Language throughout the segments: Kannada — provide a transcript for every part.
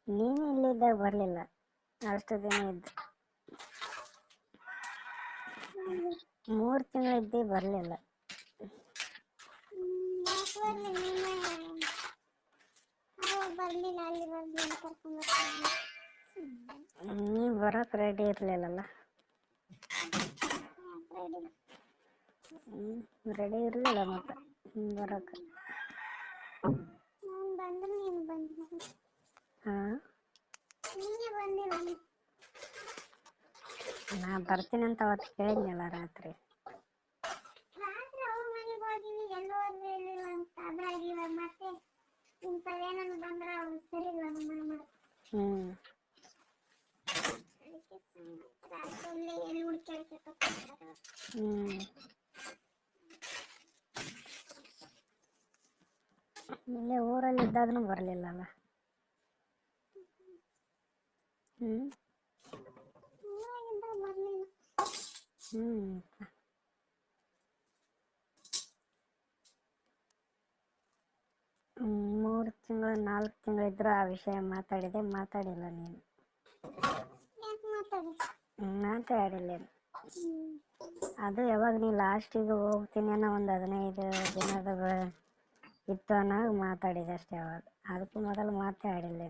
ನೀನು ಇಲ್ಲಿದ್ದಾಗ ಬರಲಿಲ್ಲ, ಅಷ್ಟು ದಿನ ಇದ್ದು. 3 ತಿಂಗಳಿದ್ದೆ ಬರಲಿಲ್ಲ. ನೀ ಬರೋಕೆ ರೆಡಿ ಇರಲಿಲ್ಲಲ್ಲ. ರೆಡಿ ಇರಲಿಲ್ಲ ಮತ್ತೆ ಬರೋಕೆ. ಹಾಂ, ನಾ ಬರ್ತೀನಿ ಅಂತ ಅವತ್ತು ಕೇಳಿದ್ನಲ್ಲ ರಾತ್ರಿ. ಇಲ್ಲೇ ಊರಲ್ಲಿ ಇದ್ದಾಗೂ ಬರಲಿಲ್ಲಲ್ಲ. ಮೂರು ತಿಂಗಳು 4 ತಿಂಗಳಿದ್ರು ಆ ವಿಷಯ ಮಾತಾಡಿಲ್ಲ ನೀನು. ಮಾತಾಡಿಲ್ಲ. ಅದು ಯಾವಾಗ ನೀ ಲಾಸ್ಟಿಗೆ ಹೋಗ್ತೀನಿ ಅನ್ನೋ ಒಂದು 15 ದಿನದ ಇತ್ತು ಅನ್ನೋವಾಗ ಮಾತಾಡಿದೆ ಅಷ್ಟೇ. ಅವಾಗ ಅದಕ್ಕೂ ಮೊದಲು ಮಾತಾಡಿಲ್ಲ.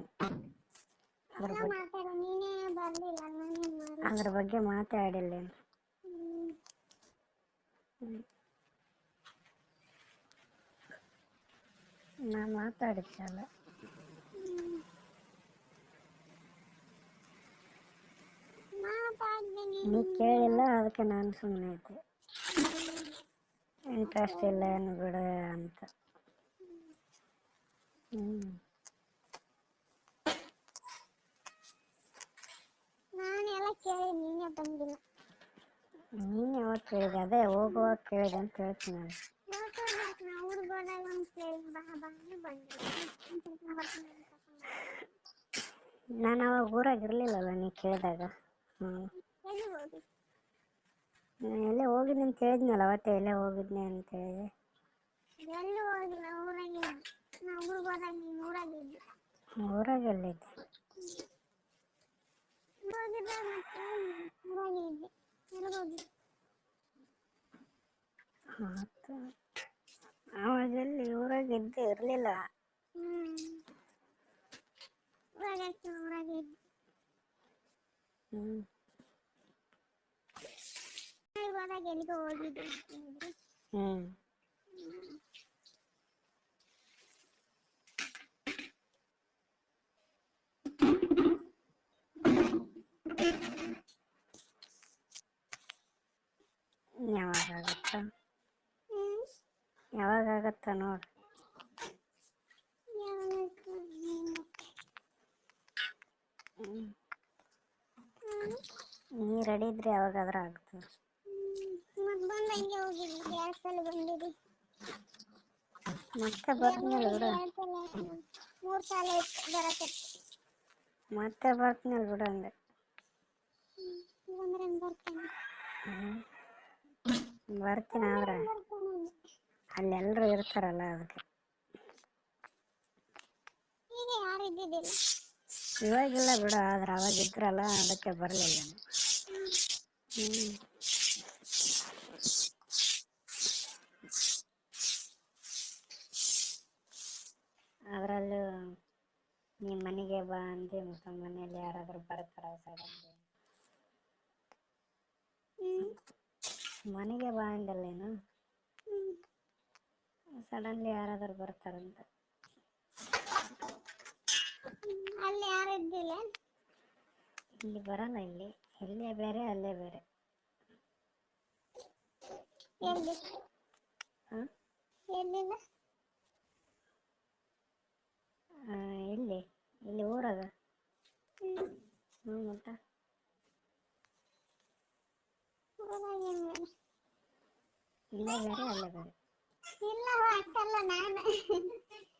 ಅದ್ರ ಬಗ್ಗೆ ಮಾತಾಡಿಲ್ಲ. ನಾ ಮಾತಾಡಿದ್ದಲ್ಲ. ನೀ ಕೇಳಿಲ್ಲ, ಅದಕ್ಕೆ ನಾನು ಸುಮ್ಮನೆ ಇದ್ದೆ. ಇಂಟ್ರೆಸ್ಟ್ ಇಲ್ಲ ಏನು ಬಿಡ ಅಂತ. ನೀನು ಯಾವಾಗ ಕೇಳಿದೆ? ಅದೇ ಹೋಗುವಾಗ ಕೇಳಿದೆ ಅಂತ ಹೇಳ್ತೀನಿ ನಾನು. ನಾನು ಅವಾಗ ಊರಾಗಿರ್ಲಿಲ್ಲಲ್ಲ ನೀ ಕೇಳಿದಾಗ. ಎಲ್ಲೇ ಹೋಗಿದ್ನಿ ಅಂತ ಹೇಳಿದ್ನಲ್ಲ ಅವತ್ತೆ. ಎಲ್ಲೇ ಹೋಗಿದ್ನಿ ಅಂತ ಹೇಳಿದೆ. ಊರಾಗೆಲ್ಲಿದ್ದೆ? ಅವಾಗೆಲ್ಲಿ ಊರಾಗಿದ್ದೆ ಇರಲಿಲ್ಲ. ಯಾವಾಗತ್ತ ನೋಡು. ನೀ ರೆಡಿ ಇದ್ರೆ ಯಾವಾಗಾದ್ರೂ ಆಗ್ತದೆ. ಮತ್ತೆ ಬರ್ತೀನಲ್ಲ ಬಿಡು. ಮತ್ತೆ ಬರ್ತೀನಲ್ಲ ಬಿಡು ಅಂದೆ. ಬರ್ತೀನಿ ಆದ್ರೆ ಅಲ್ಲೆಲ್ಲರೂ ಇರ್ತಾರಲ್ಲ ಅದಕ್ಕೆ. ಇವಾಗಿಲ್ಲ ಬಿಡು, ಆದ್ರೆ ಅವಾಗ ಇದ್ರಲ್ಲ ಅದಕ್ಕೆ ಬರಲಿಲ್ಲ. ಅದರಲ್ಲೂ ನಿಮ್ಮ ಮನೆಗೆ ಬಾ ಅಂದೆ, ಮತ್ತು ಮನೇಲಿ ಯಾರಾದರೂ ಬರ್ತಾರ ಸಡನ್ಲಿ. ಮನೆಗೆ ಬಾ ಅಂದಲ್ಲೇನು, ಸಡನ್ಲಿ ಯಾರಾದರೂ ಬರ್ತಾರಂತ. ಇಲ್ಲಿ ಬರಲ್ಲ. ಇಲ್ಲೇ ಬೇರೆ ಅಲ್ಲೇ ಬೇರೆ. ಇಲ್ಲಿ ಊರಾಗ. ಮತ್ತ ಇಲ್ಲೇ ಬೇರೆ ಅಲ್ಲೇ ಬೇರೆ.